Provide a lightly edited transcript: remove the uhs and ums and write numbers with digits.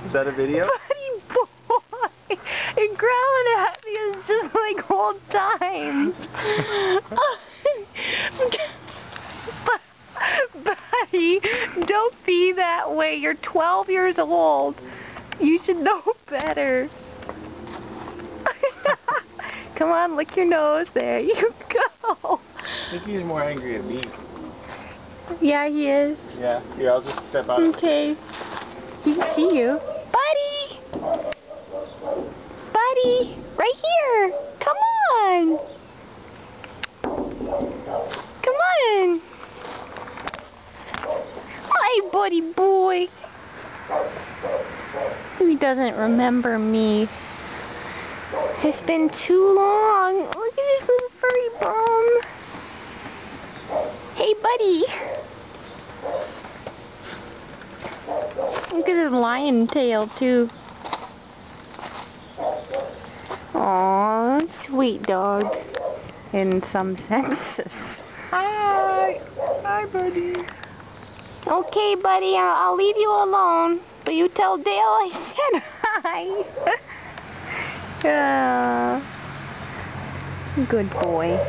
Is that a video? Buddy boy! And growling at me is just like old times. Buddy, don't be that way. You're 12 years old. You should know better. Come on, lick your nose. There you go. I think he's more angry at me. Yeah, he is. Yeah. Here, I'll just step out. Okay. He can see you. Buddy! Buddy! Right here! Come on! Come on! Hi, buddy boy! He doesn't remember me. It's been too long. Look at his little furry bum. Hey, buddy! Look at his lion tail, too. Aww, sweet dog. In some senses. Hi! Hi, buddy. Okay, buddy, I'll leave you alone. But you tell Dale I said hi. Good boy.